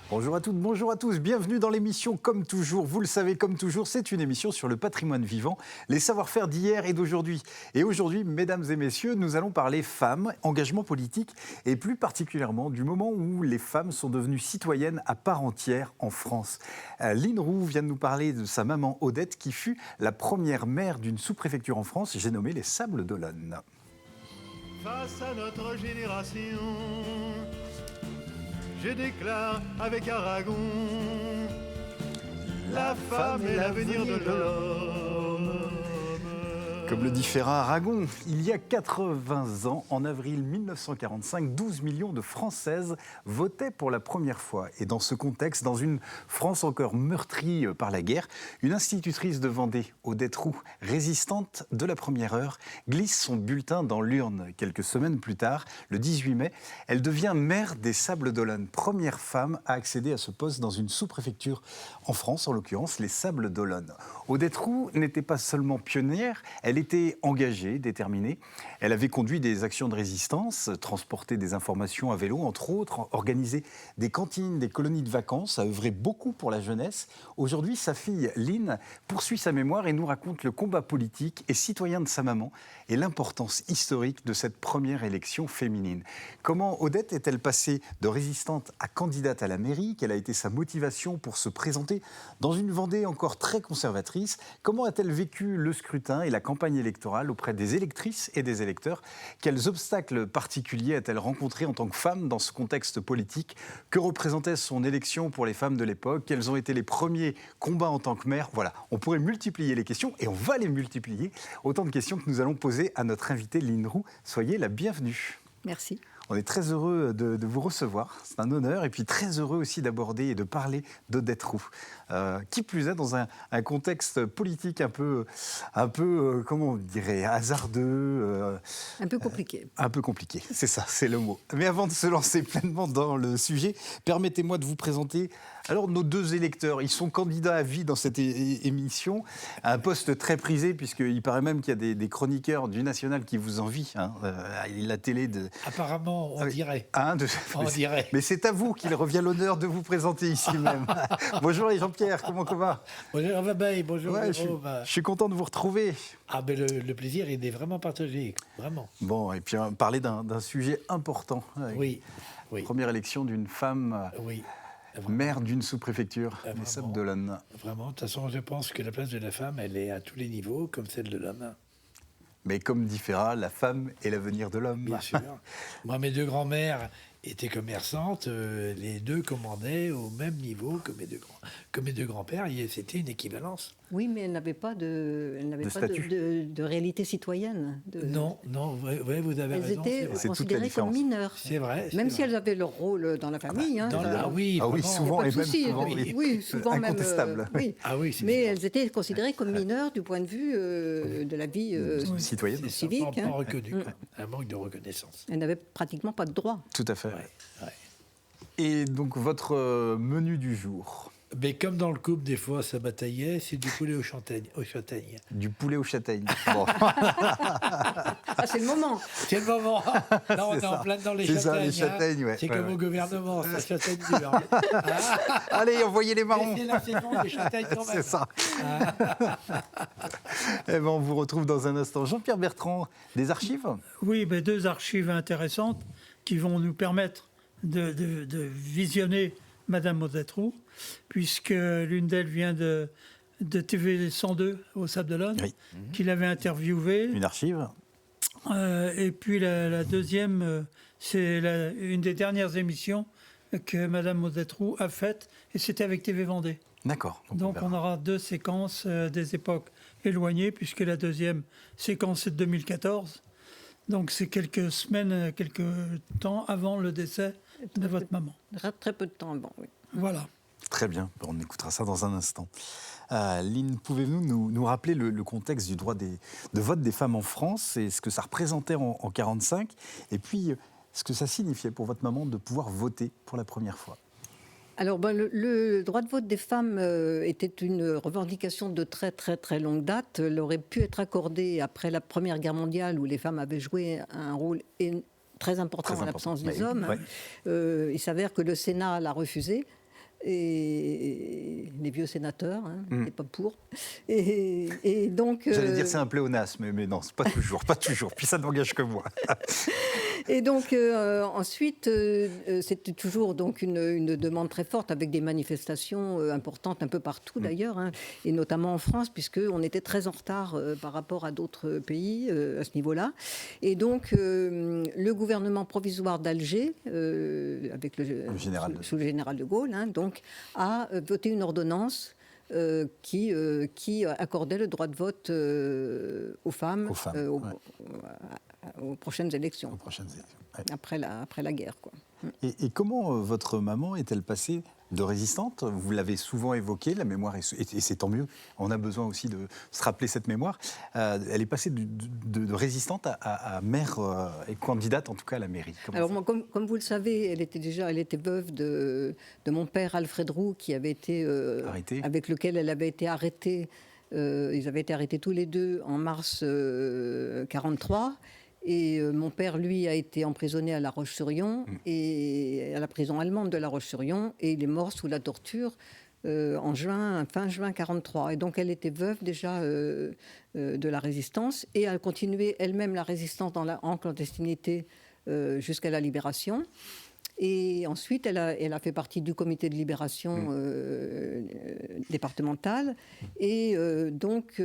Bonjour à toutes, bonjour à tous, bienvenue dans l'émission Comme toujours. Vous le savez, comme toujours, c'est une émission sur le patrimoine vivant, les savoir-faire d'hier et d'aujourd'hui. Et aujourd'hui, mesdames et messieurs, nous allons parler femmes, engagement politique et plus particulièrement du moment où les femmes sont devenues citoyennes à part entière en France. Lynn Roux vient de nous parler de sa maman Odette qui fut la première maire d'une sous-préfecture en France, j'ai nommé les Sables d'Olonne. Face à notre génération, je déclare avec Aragon, la femme est l'avenir de l'homme. Comme le dit Ferrat Aragon, il y a 80 ans, en avril 1945, 12 millions de Françaises votaient pour la première fois. Et dans ce contexte, dans une France encore meurtrie par la guerre, une institutrice de Vendée, Odette Roux, résistante de la première heure, glisse son bulletin dans l'urne. Quelques semaines plus tard, le 18 mai, elle devient maire des Sables d'Olonne, première femme à accéder à ce poste dans une sous-préfecture en France, en l'occurrence les Sables d'Olonne. Odette Roux n'était pas seulement pionnière, elle était engagée, déterminée. Elle avait conduit des actions de résistance, transporté des informations à vélo, entre autres, organisé des cantines, des colonies de vacances, a œuvré beaucoup pour la jeunesse. Aujourd'hui, sa fille Lynn poursuit sa mémoire et nous raconte le combat politique et citoyen de sa maman et l'importance historique de cette première élection féminine. Comment Odette est-elle passée de résistante à candidate à la mairie? Quelle a été sa motivation pour se présenter dans une Vendée encore très conservatrice? Comment a-t-elle vécu le scrutin et la campagne électorale auprès des électrices et des électeurs? Quels obstacles particuliers a-t-elle rencontrés en tant que femme dans ce contexte politique? Que représentait son élection pour les femmes de l'époque? Quels ont été les premiers combats en tant que maire? Voilà, on pourrait multiplier les questions et on va les multiplier. Autant de questions que nous allons poser à notre invitée Lynn Roux. Soyez la bienvenue. Merci. On est très heureux de vous recevoir, c'est un honneur, et puis très heureux aussi d'aborder et de parler d'Odette Roux. Qui plus est, dans un contexte politique un peu comment on dirait, hasardeux. Un peu compliqué. Un peu compliqué, c'est ça, c'est le mot. Mais avant de se lancer pleinement dans le sujet, permettez-moi de vous présenter alors nos deux électeurs. Ils sont candidats à vie dans cette émission, un poste très prisé, puisqu'il paraît même qu'il y a des chroniqueurs du National qui vous envient, la télé de... Apparemment, on dirait. On dirait. Mais c'est à vous qu'il revient l'honneur de vous présenter ici même. Bonjour Jean-Pierre, comment va? Bonjour Vabaye, bonjour je suis content de vous retrouver. Ah ben le plaisir, il est vraiment partagé, vraiment. Bon, et puis parler d'un sujet important. Oui. Première élection d'une femme maire d'une sous-préfecture, les Sables d'Olonne. Vraiment, de toute façon, je pense que la place de la femme, elle est à tous les niveaux, comme celle de l'homme. Mais comme dit Ferrat, la femme est l'avenir de l'homme. Bien sûr. Moi, mes deux grands-mères étaient commerçantes, les deux commandaient au même niveau que mes deux grands-pères, et c'était une équivalence. Oui, mais elle n'avait pas de réalité citoyenne. Non, vous avez raison. Elles étaient considérées comme mineures. C'est vrai. Même si elles avaient leur rôle dans la famille. Oui, souvent, et même souvent, souvent incontestable. Même, mais elles étaient considérées comme mineures du point de vue de la vie citoyenne, civique. Pas reconnu, un manque de reconnaissance. Elles n'avaient pratiquement pas de droits. Tout à fait. Ouais. Et donc, votre menu du jour? Mais comme dans le couple, des fois, ça bataillait, c'est du poulet aux châtaignes. Du poulet aux châtaignes. Bon. C'est le moment. C'est le moment. Là, on est en plein dans les châtaignes. Ça, les châtaignes, ouais. C'est comme au gouvernement, ça châtaigne dure. Allez, envoyez les marrons. C'est la saison des châtaignes quand même. C'est ça. Eh ben, on vous retrouve dans un instant. Jean-Pierre Bertrand, des archives? Oui, deux archives intéressantes qui vont nous permettre de visionner Madame Odette Roux, puisque l'une d'elles vient de TV 102 au Sables d'Olonne, qui l'avait interviewée. Une archive. Et puis la deuxième, c'est une des dernières émissions que Madame Odette Roux a faites, et c'était avec TV Vendée. D'accord. Donc on aura deux séquences des époques éloignées, puisque la deuxième séquence est de 2014. Donc c'est quelques semaines, quelques temps avant le décès de votre maman. Très peu de temps avant, oui. Voilà. Très bien, on écoutera ça dans un instant. Lynn, pouvez-vous nous rappeler le contexte du droit de vote des femmes en France et ce que ça représentait en 1945, et puis ce que ça signifiait pour votre maman de pouvoir voter pour la première fois? Alors, le droit de vote des femmes était une revendication de très, très, très longue date. Elle aurait pu être accordée après la Première Guerre mondiale, où les femmes avaient joué un rôle très important en l'absence des hommes. Il s'avère que le Sénat l'a refusé. et les vieux sénateurs n'étaient pas pour. Et donc, j'allais dire c'est un pléonasme, mais non, c'est pas toujours, pas toujours. Puis ça n'engage que moi. Et donc ensuite, c'était toujours donc une demande très forte avec des manifestations importantes un peu partout d'ailleurs, et notamment en France, puisqu'on était très en retard par rapport à d'autres pays à ce niveau-là. Et donc le gouvernement provisoire d'Alger, avec sous le général de Gaulle, donc, a voté une ordonnance qui accordait le droit de vote aux femmes, aux prochaines élections. Ouais. Après la guerre, quoi. Et comment votre maman est-elle passée de résistante? Vous l'avez souvent évoqué, la mémoire, et c'est tant mieux. On a besoin aussi de se rappeler cette mémoire. Elle est passée de résistante à mère et candidate, en tout cas, à la mairie. Alors, moi, comme vous le savez, elle était veuve de mon père Alfred Roux, qui avait été arrêtée, avec lequel elle avait été arrêtée. Ils avaient été arrêtés tous les deux en mars 1943. Et mon père, lui, a été emprisonné à La Roche-sur-Yon, et à la prison allemande de La Roche-sur-Yon, et il est mort sous la torture fin juin 1943. Et donc elle était veuve déjà de la résistance, et elle a continué elle-même la résistance en clandestinité jusqu'à la libération. Et ensuite, elle a fait partie du comité de libération départemental. Et donc,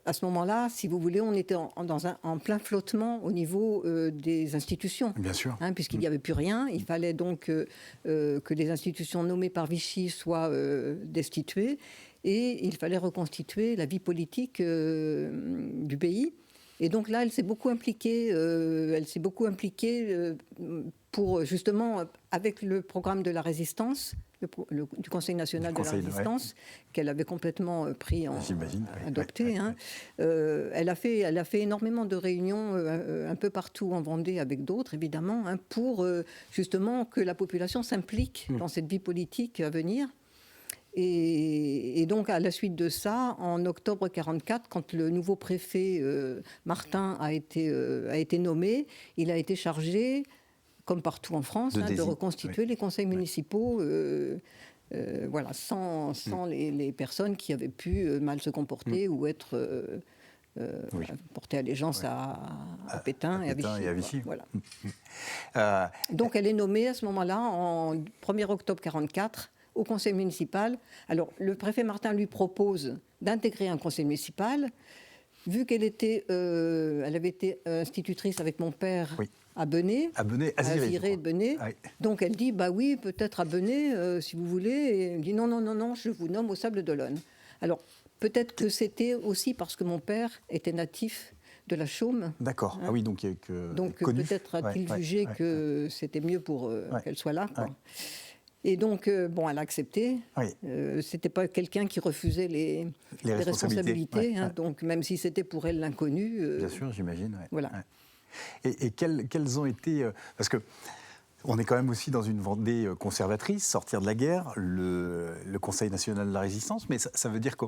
à ce moment-là, si vous voulez, on était en plein flottement au niveau des institutions. Bien sûr. Puisqu'il n'y avait plus rien. Il fallait donc que les institutions nommées par Vichy soient destituées. Et il fallait reconstituer la vie politique du pays. Et donc là, elle s'est beaucoup impliquée pour justement, avec le programme de la résistance, du Conseil national de la résistance, qu'elle avait complètement adopté. Elle a fait énormément de réunions un peu partout en Vendée avec d'autres, évidemment, pour justement que la population s'implique dans cette vie politique à venir. Et donc, à la suite de ça, en octobre 1944, quand le nouveau préfet Martin a été nommé, il a été chargé, comme partout en France, de reconstituer les conseils municipaux, sans les personnes qui avaient pu mal se comporter ou être porter allégeance à Pétain et à Vichy. Voilà. Donc, elle est nommée à ce moment-là, en 1er octobre 1944, au conseil municipal. Alors, le préfet Martin lui propose d'intégrer un conseil municipal. Vu qu'elle avait été institutrice avec mon père à Benay, à Viré de Benay. Oui. Donc, elle dit, bah oui, peut-être à Benay, si vous voulez. Et elle me dit, non, je vous nomme au Sable d'Olonne. Alors, peut-être que c'était aussi parce que mon père était natif de la Chaume. D'accord. Ah oui, donc peut-être a-t-il jugé que c'était mieux pour qu'elle soit là, quoi. Et donc, elle a accepté. C'était pas quelqu'un qui refusait les responsabilités. Donc, même si c'était pour elle l'inconnu. Bien sûr, j'imagine. Voilà. Et quelles ont été... parce que on est quand même aussi dans une Vendée conservatrice, sortir de la guerre, le Conseil national de la résistance, mais ça veut dire que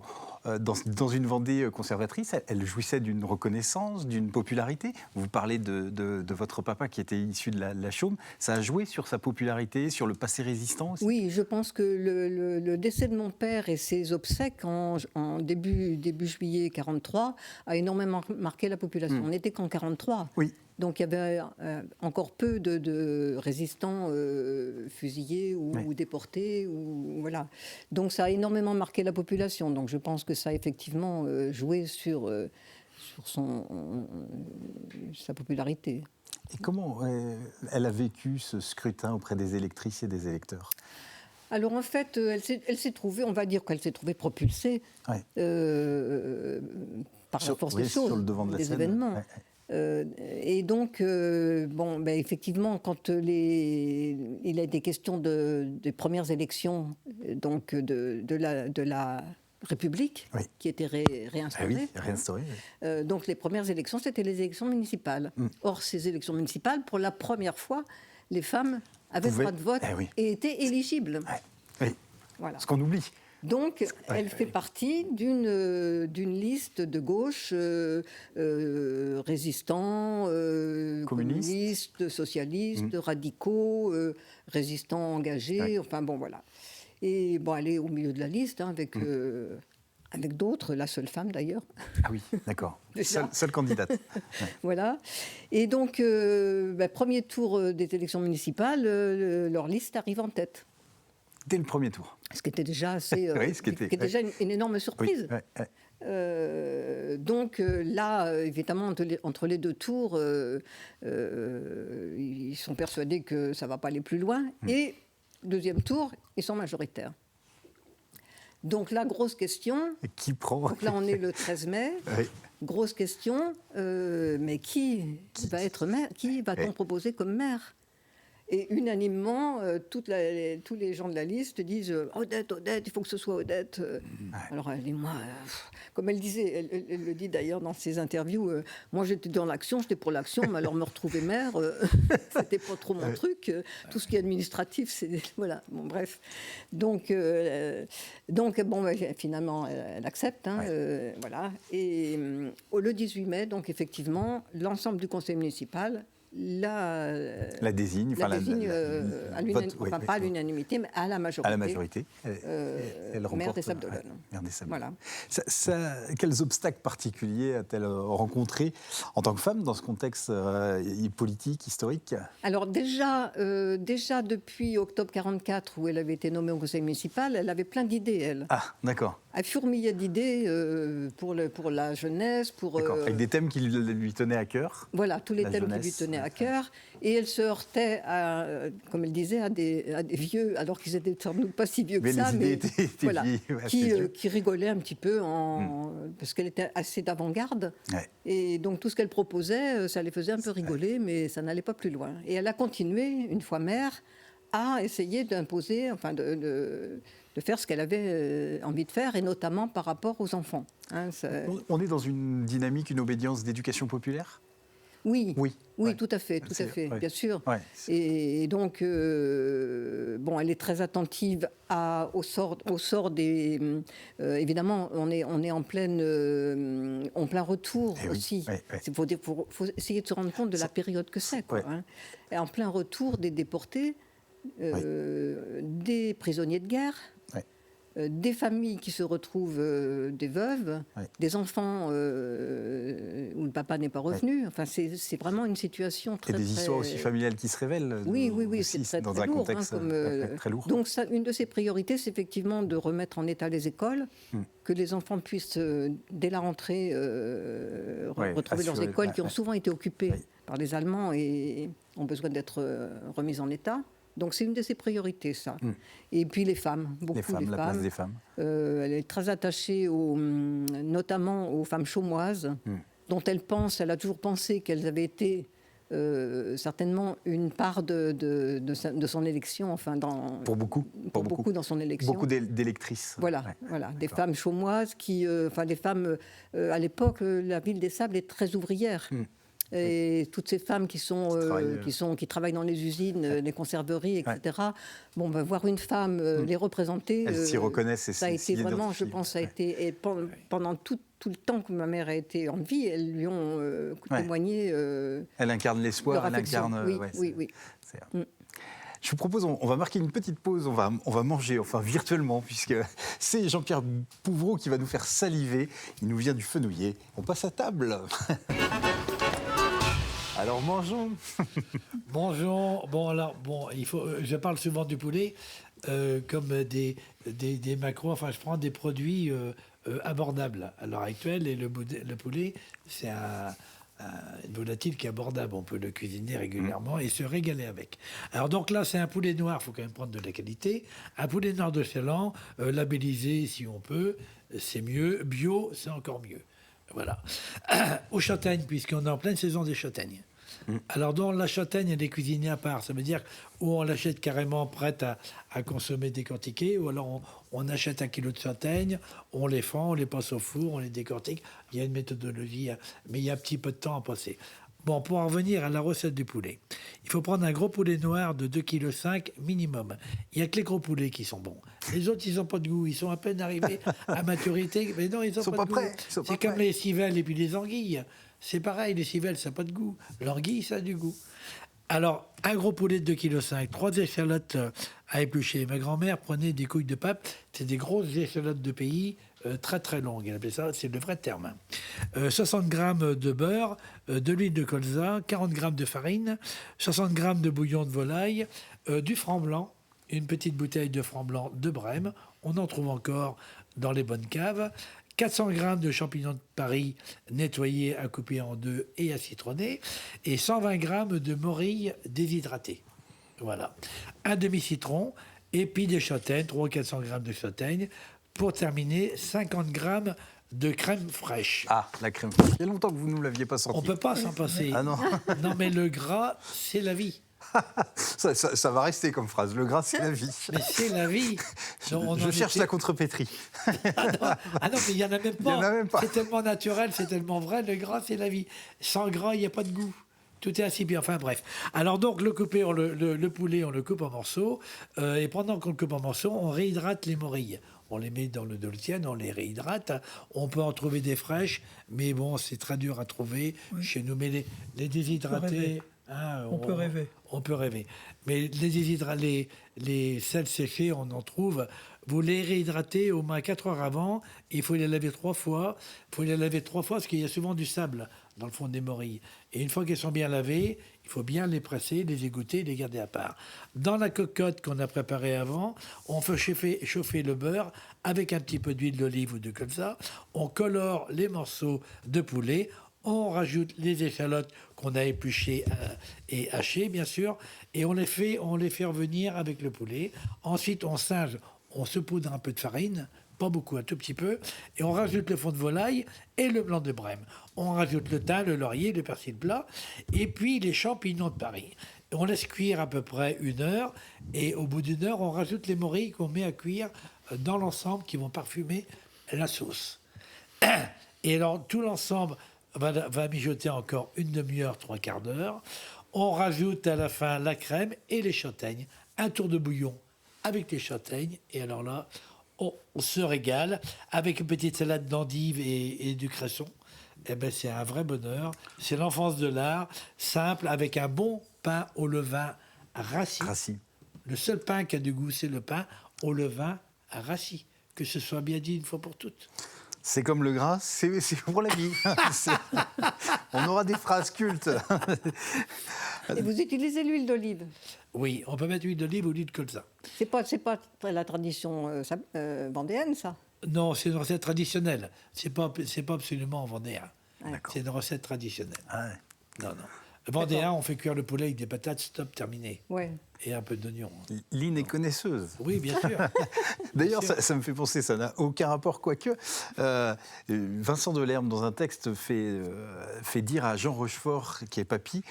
dans une Vendée conservatrice, elle jouissait d'une reconnaissance, d'une popularité. Vous parlez de votre papa qui était issu de la Chaume. Ça a joué sur sa popularité, sur le passé résistant aussi? Oui, je pense que le décès de mon père et ses obsèques en début juillet 1943 a énormément marqué la population. On n'était qu'en 1943. Oui. Donc il y avait encore peu de résistants fusillés ou déportés. Voilà. Donc ça a énormément marqué la population. Donc je pense que ça a effectivement joué sur sa popularité. Et comment elle a vécu ce scrutin auprès des électrices et des électeurs? Alors en fait, elle s'est trouvée, on va dire qu'elle s'est trouvée propulsée par la force des choses, sur le devant de la des scène. événements. Et donc, effectivement, quand il a été question des premières élections donc de la République, qui étaient réinstaurées. Donc les premières élections, c'était les élections municipales. Or, ces élections municipales, pour la première fois, les femmes avaient le droit de vote et étaient éligibles. Voilà. Ce qu'on oublie. Donc, elle fait partie d'une liste de gauche résistants, communistes, socialistes, radicaux, résistants engagés, enfin bon, voilà. Et bon, elle est au milieu de la liste, hein, avec d'autres, la seule femme d'ailleurs. Ah oui, d'accord. Seule candidate. Ouais. Voilà. Et donc, premier tour des élections municipales, leur liste arrive en tête. Dès le premier tour. Ce qui était déjà assez, déjà une énorme surprise. Oui, donc là, évidemment, entre les deux tours, ils sont persuadés que ça ne va pas aller plus loin. Et deuxième tour, ils sont majoritaires. Donc là, grosse question. Et qui prend ? Donc là, on est le 13 mai. Oui. Grosse question. Mais qui va être maire ? Qui va-t-on proposer comme maire ? Et unanimement, tous les gens de la liste disent Odette, il faut que ce soit Odette. Alors elle dit, moi, comme elle disait, elle le dit d'ailleurs dans ses interviews, moi j'étais dans l'action, j'étais pour l'action, mais alors me retrouver maire, c'était pas trop mon truc. Tout ce qui est administratif, c'est voilà. Bon bref. Donc bon, finalement, elle accepte, hein, voilà. Et le 18 mai, donc effectivement, l'ensemble du conseil municipal la désigne, pas à l'unanimité, mais à la majorité. À la majorité. Elle remporte, maire des Sables-d'Olonne. Maire des Sables-d'Olonne. Voilà. Quels obstacles particuliers a-t-elle rencontrés en tant que femme dans ce contexte politique, historique ? Alors déjà depuis octobre 1944, où elle avait été nommée au conseil municipal, elle avait plein d'idées, elle. Ah, d'accord. Elle fourmillait d'idées pour la jeunesse, avec des thèmes qui lui tenaient à cœur. Voilà, tous les thèmes qui lui tenaient à cœur. Et elle se heurtait, comme elle disait, à des vieux, alors qu'ils étaient sans doute pas si vieux que ça, mais voilà, qui rigolaient un petit peu, parce qu'elle était assez d'avant-garde. Ouais. Et donc tout ce qu'elle proposait, ça les faisait un peu rigoler, mais ça n'allait pas plus loin. Et elle a continué, une fois maire, à essayer d'imposer, enfin de faire ce qu'elle avait envie de faire, et notamment par rapport aux enfants. Hein, on est dans une dynamique, une obédience d'éducation populaire ? Oui, tout à fait, bien sûr. Ouais, et donc, elle est très attentive au sort des... évidemment, on est en plein retour aussi. Il faut essayer de se rendre compte de la période que c'est. Hein. Et en plein retour des déportés, des prisonniers de guerre, des familles qui se retrouvent des veuves, des enfants où le papa n'est pas revenu. Enfin, c'est vraiment une situation très... Et des histoires aussi familiales qui se révèlent. Oui, c'est très, dans très un lourd. Contexte très lourd. Donc, une de ses priorités, c'est effectivement de remettre en état les écoles, que les enfants puissent, dès la rentrée, retrouver leurs écoles qui ont souvent été occupées par les Allemands et ont besoin d'être remises en état. Donc c'est une de ses priorités, ça. Et puis les femmes, beaucoup la place des femmes. Elle est très attachée notamment aux femmes chômoises, dont elle a toujours pensé qu'elles avaient été certainement une part de son élection, enfin pour beaucoup dans son élection. Beaucoup d'électrices. Voilà, des femmes chômoises des femmes à l'époque, la ville des Sables est très ouvrière. Et toutes ces femmes qui travaillent dans les usines, les conserveries, etc. Bon, voir une femme les représenter, elles s'y reconnaissent. Ça a été vraiment, je pense, et pendant tout le temps que ma mère a été en vie, elles lui ont témoigné. Elle incarne l'espoir, elle incarne. Oui. Je vous propose, on va marquer une petite pause, on va manger, enfin virtuellement, puisque c'est Jean-Pierre Pouvreau qui va nous faire saliver. Il nous vient du Fenouillet. On passe à table. Alors mangeons. Bonjour. Je parle souvent du poulet comme des macros. Enfin, je prends des produits abordables à l'heure actuelle, et le poulet, c'est une volatile qui est abordable. On peut le cuisiner régulièrement et se régaler avec. Alors donc là, c'est un poulet noir. Il faut quand même prendre de la qualité. Un poulet noir de Chaland, labellisé si on peut, c'est mieux. Bio, c'est encore mieux. Voilà. Aux châtaignes, puisqu'on est en pleine saison des châtaignes. Alors, donc, la châtaigne, elle est cuisinée à part. Ça veut dire ou on l'achète carrément prête à consommer décortiquée, ou alors on achète 1 kilo de châtaignes, on les fend, on les passe au four, on les décortique. Il y a une méthodologie, mais il y a un petit peu de temps à passer. Bon, pour en revenir à la recette du poulet, il faut prendre un gros poulet noir de 2,5 kg minimum. Il n'y a que les gros poulets qui sont bons. Les autres, ils n'ont pas de goût. Ils sont à peine arrivés à maturité. Mais non, ils n'ont pas de goût. C'est comme les civelles et puis les anguilles. C'est pareil, les civelles, ça n'a pas de goût. L'anguille, ça a du goût. Alors, un gros poulet de 2,5 kg, 3 échalotes à éplucher. Ma grand-mère prenait des couilles de pape. C'est des grosses échalotes de pays très très longues. Elle appelait ça, c'est le vrai terme. 60 g de beurre, de l'huile de colza, 40 g de farine, 60 g de bouillon de volaille, du franc blanc, une petite bouteille de franc blanc de Brême. On en trouve encore dans les bonnes caves. 400 g de champignons de Paris nettoyés, à couper en deux et à citronner, et 120 g de morilles déshydratées. Voilà. Un demi-citron, et puis des châtaignes, 300 ou 400 g de châtaignes. Pour terminer, 50 g de crème fraîche. Ah, la crème fraîche. Il y a longtemps que vous ne nous l'aviez pas sorti. On ne peut pas s'en passer. Ah non. Non, mais le gras, c'est la vie. Ça va rester comme phrase. Le gras, c'est la vie. Mais c'est la vie. Je cherche la contrepétrie. Ah non, mais il n'y en a même pas. Il y en a même pas. C'est tellement naturel, c'est tellement vrai. Le gras, c'est la vie. Sans gras, il n'y a pas de goût. Tout est insipide. Enfin bref. Alors donc, le poulet, on le coupe en morceaux. Et pendant qu'on le coupe en morceaux, on réhydrate les morilles. On les met dans le dolciane, on les réhydrate. On peut en trouver des fraîches, mais bon, c'est très dur à trouver chez nous. Mais les déshydratés... On peut rêver. On peut rêver. Mais les sels séchés, on en trouve. Vous les réhydratez au moins 4 heures avant. Il faut les laver 3 fois. Il faut les laver 3 fois parce qu'il y a souvent du sable dans le fond des morilles. Et une fois qu'elles sont bien lavées, il faut bien les presser, les égoutter, les garder à part. Dans la cocotte qu'on a préparée avant, on fait chauffer le beurre avec un petit peu d'huile d'olive ou de colza. On colore les morceaux de poulet. On rajoute les échalotes qu'on a épluchées et hachées, bien sûr, et on les fait revenir avec le poulet. Ensuite, on singe, on saupoudre un peu de farine, pas beaucoup, un tout petit peu, et on rajoute le fond de volaille et le blanc de Brême. On rajoute le thym, le laurier, le persil plat, et puis les champignons de Paris. On laisse cuire à peu près 1 heure, et au bout d'1 heure, on rajoute les morilles qu'on met à cuire dans l'ensemble qui vont parfumer la sauce. Et alors, tout l'ensemble va mijoter encore 1 demi-heure, 3/4 d'heure. On rajoute à la fin la crème et les châtaignes. Un tour de bouillon avec les châtaignes. Et alors là, on se régale avec une petite salade d'endives et du cresson. Eh ben, c'est un vrai bonheur. C'est l'enfance de l'art, simple, avec un bon pain au levain rassis. Le seul pain qui a du goût, c'est le pain au levain rassis. Que ce soit bien dit une fois pour toutes. C'est comme le gras, c'est pour la vie. On aura des phrases cultes. Et vous utilisez l'huile d'olive? Oui, on peut mettre l'huile d'olive ou l'huile de colza. C'est pas la tradition vendéenne, ça? Non, c'est une recette traditionnelle. C'est pas absolument vendéen. D'accord. C'est une recette traditionnelle. Ah ouais. Non. Vendéen, on fait cuire le poulet avec des patates, stop, terminé. Ouais. Et un peu d'oignon. Lynn est connaisseuse. Oui, bien sûr. D'ailleurs, ça me fait penser, ça n'a aucun rapport, quoique. Vincent Delerme, dans un texte, fait dire à Jean Rochefort, qui est papy,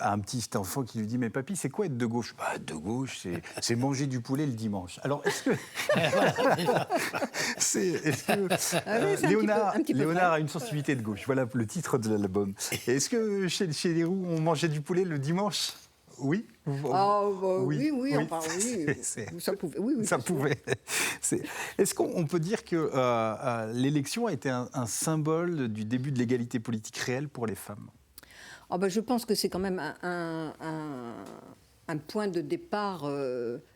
à un petit enfant qui lui dit « Mais papy, c'est quoi être de gauche ?» Bah, de gauche, c'est manger du poulet le dimanche. Alors, est-ce que... Léonard a une sensibilité de gauche. Voilà le titre de l'album. Est-ce que chez les Roux, on mangeait du poulet le dimanche ? Oui. Oui. Enfin, oui. Ça pouvait. Oui, ça pouvait. Est-ce qu'on peut dire que l'élection a été un symbole du début de l'égalité politique réelle pour les femmes? Je pense que c'est quand même un point de départ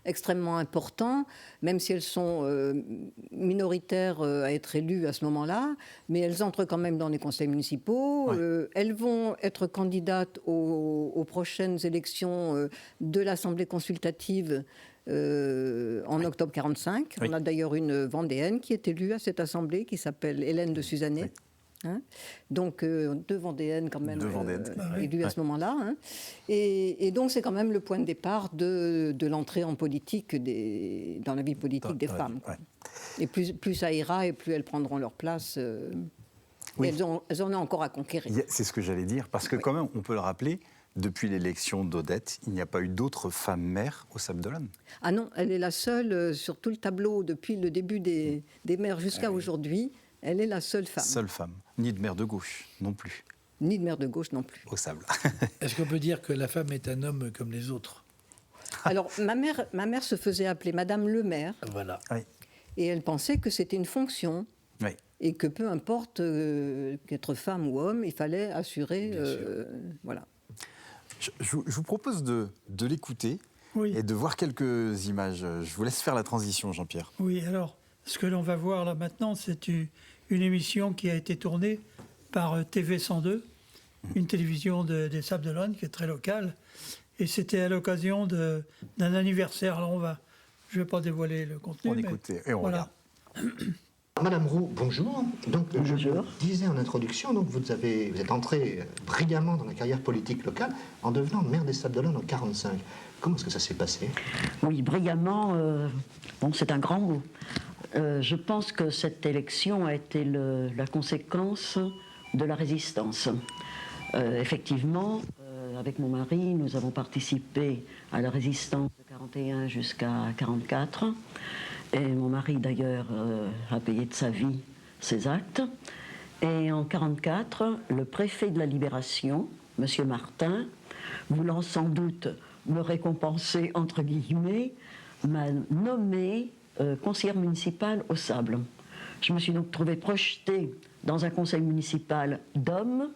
extrêmement important, même si elles sont minoritaires à être élues à ce moment-là, mais elles entrent quand même dans les conseils municipaux. Ouais. Elles vont être candidates aux prochaines élections de l'Assemblée consultative en octobre 1945. Oui. On a d'ailleurs une Vendéenne qui est élue à cette Assemblée, qui s'appelle Hélène de Suzannet. Oui. Hein, donc 2 Vendéennes quand même élues à ce moment-là. Hein. Et donc c'est quand même le point de départ de l'entrée en politique, dans la vie politique des femmes. Quoi. Et plus ça ira et plus elles prendront leur place. Oui. Elles en ont encore à conquérir. C'est ce que j'allais dire, parce que quand même, on peut le rappeler, depuis l'élection d'Odette, il n'y a pas eu d'autres femmes maires au Sables-d'Olonne. Ah non, elle est la seule sur tout le tableau depuis le début des maires jusqu'à aujourd'hui. Elle est la seule femme. Seule femme, ni de maire de gauche non plus. ni de maire de gauche non plus. Au Sable. Est-ce qu'on peut dire que la femme est un homme comme les autres? Alors, ma mère se faisait appeler Madame le maire. Voilà. Oui. Et elle pensait que c'était une fonction. Oui. Et que peu importe qu'être femme ou homme, il fallait assurer. Voilà. Je vous propose de l'écouter et de voir quelques images. Je vous laisse faire la transition, Jean-Pierre. Oui, alors, ce que l'on va voir là maintenant, c'est une émission qui a été tournée par TV 102, une télévision des Sables d'Olonne qui est très locale. Et c'était à l'occasion d'un anniversaire. Alors je ne vais pas dévoiler le contenu. On écoute et on regarde. Madame Roux, bonjour. Donc, je vous disais en introduction, donc vous êtes entrée brillamment dans la carrière politique locale en devenant maire des Sables d'Olonne en 1945. Comment est-ce que ça s'est passé? Oui, brillamment, c'est un grand mot. Je pense que cette élection a été la conséquence de la résistance. Effectivement, avec mon mari, nous avons participé à la résistance de 1941 jusqu'à 1944. Et mon mari, d'ailleurs, a payé de sa vie ses actes. Et en 1944, le préfet de la Libération, M. Martin, voulant sans doute me récompenser, entre guillemets, m'a nommée conseillère municipale au Sable. Je me suis donc trouvée projetée dans un conseil municipal d'hommes,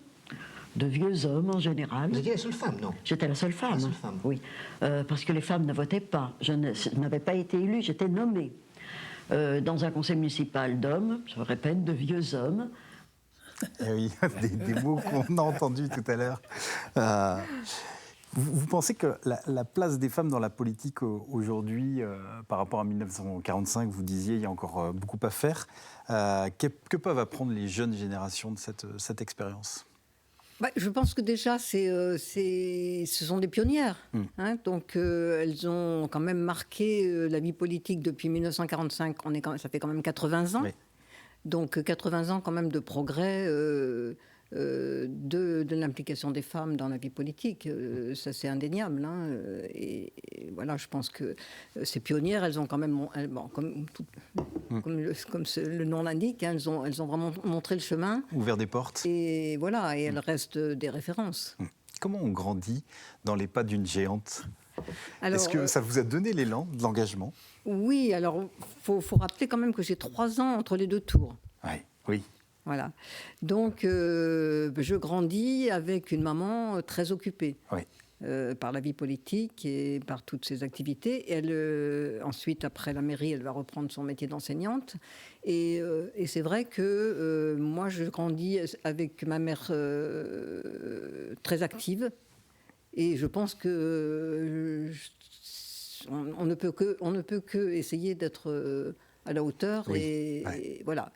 de vieux hommes en général. Vous étiez la seule femme, non? J'étais la seule femme. La seule femme. Oui, parce que les femmes ne votaient pas. Je n'avais pas été élue, j'étais nommée dans un conseil municipal d'hommes, je répète, de vieux hommes. Eh oui, des mots qu'on a entendus tout à l'heure. Vous pensez que la place des femmes dans la politique aujourd'hui, par rapport à 1945, vous disiez il y a encore beaucoup à faire, que peuvent apprendre les jeunes générations de cette expérience? Je pense que déjà, ce sont des pionnières. Hein, donc, elles ont quand même marqué la vie politique depuis 1945. Ça fait quand même 80 ans. Oui. Donc, 80 ans quand même de progrès de l'implication des femmes dans la vie politique. Ça, c'est indéniable. Hein, et voilà, je pense que ces pionnières, elles ont quand même, comme le nom l'indique, hein, elles ont vraiment montré le chemin. Ouvert des portes. Et voilà, et elles restent des références. Comment on grandit dans les pas d'une géante? Alors, est-ce que ça vous a donné l'élan de l'engagement? Oui, alors faut rappeler quand même que j'ai 3 ans entre les 2 tours. Oui. Voilà. Donc, je grandis avec une maman très occupée par la vie politique et par toutes ses activités. Elle, ensuite, après la mairie, elle va reprendre son métier d'enseignante. Et c'est vrai que moi, je grandis avec ma mère très active. Et je pense que on ne peut que essayer d'être à la hauteur. Et voilà.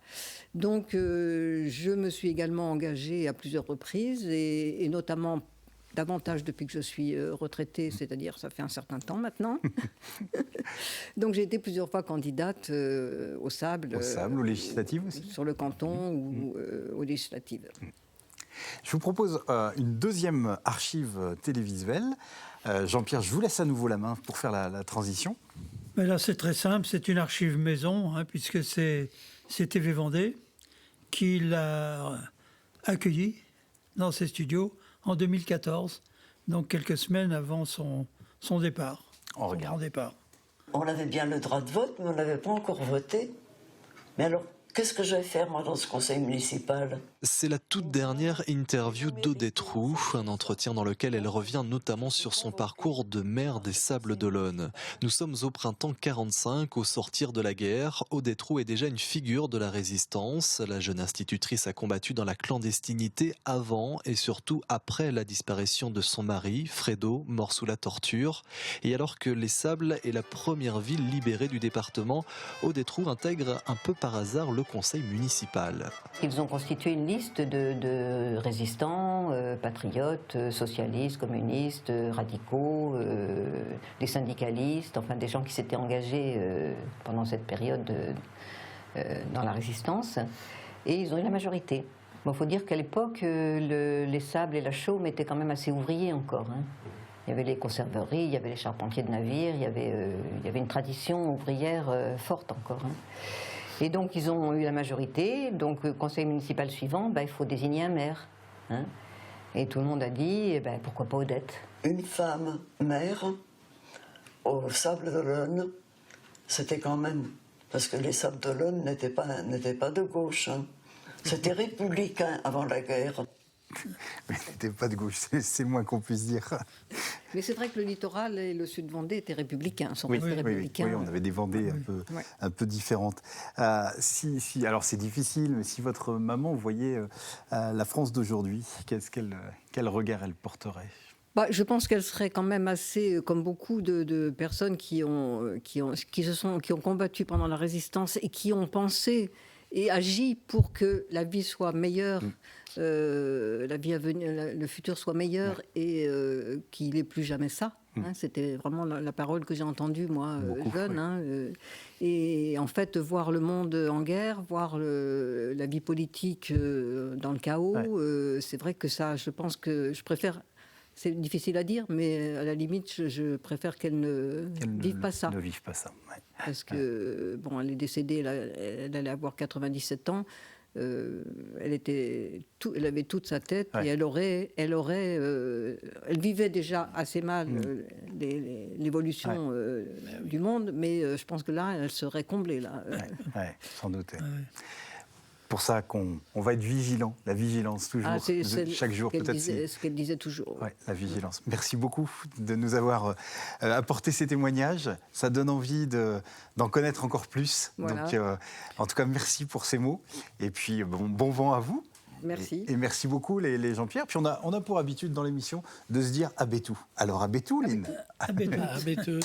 Donc, je me suis également engagée à plusieurs reprises, et notamment davantage depuis que je suis retraitée, c'est-à-dire ça fait un certain temps maintenant. Donc, j'ai été plusieurs fois candidate au Sable. Au Sable, aux législatives aussi. Sur le canton ou aux législatives. Je vous propose une deuxième archive télévisuelle. Jean-Pierre, je vous laisse à nouveau la main pour faire la transition. Mais là, c'est très simple, c'est une archive maison, hein, puisque c'est TV Vendée qui l'a accueilli dans ses studios en 2014, donc quelques semaines avant son départ. On regarde. Grand départ. On avait bien le droit de vote, mais on n'avait pas encore voté. Mais alors, qu'est-ce que je vais faire, moi, dans ce conseil municipal? C'est la toute dernière interview d'Odette Roux, un entretien dans lequel elle revient notamment sur son parcours de maire des Sables d'Olonne. Nous sommes au printemps 45, au sortir de la guerre. Odette Roux est déjà une figure de la résistance. La jeune institutrice a combattu dans la clandestinité avant et surtout après la disparition de son mari, Fredo, mort sous la torture. Et alors que les Sables est la première ville libérée du département, Odette Roux intègre un peu par hasard le conseil municipal. Ils ont constitué une liste de résistants, patriotes, socialistes, communistes, radicaux, des syndicalistes, enfin des gens qui s'étaient engagés pendant cette période dans la résistance. Et ils ont eu la majorité. Bon, faut dire qu'à l'époque, les Sables et la Chaume étaient quand même assez ouvriers encore. Hein. Il y avait les conserveries, il y avait les charpentiers de navires, il y avait une tradition ouvrière forte encore. Hein. Et donc, ils ont eu la majorité. Donc, conseil municipal suivant, il faut désigner un maire. Hein. Et tout le monde a dit, eh ben, pourquoi pas Odette? Une femme mère au Sable d'Olonne, c'était quand même... Parce que les Sables d'Olonne n'étaient pas de gauche. Hein. C'était républicain avant la guerre. Mais n'était pas de gauche, c'est le moins qu'on puisse dire. Mais c'est vrai que le littoral et le sud Vendée étaient républicains. Oui, on avait des Vendées un peu différentes. Alors c'est difficile, mais si votre maman voyait la France d'aujourd'hui, quel regard elle porterait? Je pense qu'elle serait quand même assez, comme beaucoup de personnes qui ont combattu pendant la résistance et qui ont pensé et agi pour que la vie soit meilleure, la vie à venir, le futur soit meilleur et qu'il n'ait plus jamais ça. Hein, c'était vraiment la parole que j'ai entendue, moi, jeune. Et en fait, voir le monde en guerre, voir la vie politique dans le chaos, c'est vrai que ça, je pense que je préfère... C'est difficile à dire, mais à la limite, je préfère qu'elle ne vive pas ça. Ne vive pas ça, ouais. Parce que, bon, elle est décédée, elle allait avoir 97 ans. Elle avait toute sa tête et elle vivait déjà assez mal l'évolution du monde, mais je pense que là, elle serait comblée. Là. Sans doute. Pour ça qu'on va être vigilant, la vigilance toujours, chaque jour peut-être. Ce qu'elle disait toujours. Ouais, la vigilance. Merci beaucoup de nous avoir apporté ces témoignages. Ça donne envie d'en connaître encore plus. Voilà. Donc, en tout cas, merci pour ces mots. Et puis, bon vent à vous. Merci. Et merci beaucoup, les Jean-Pierre. Puis on a pour habitude dans l'émission de se dire à Bétou. Alors à Bétou, Lynn. À Bétou.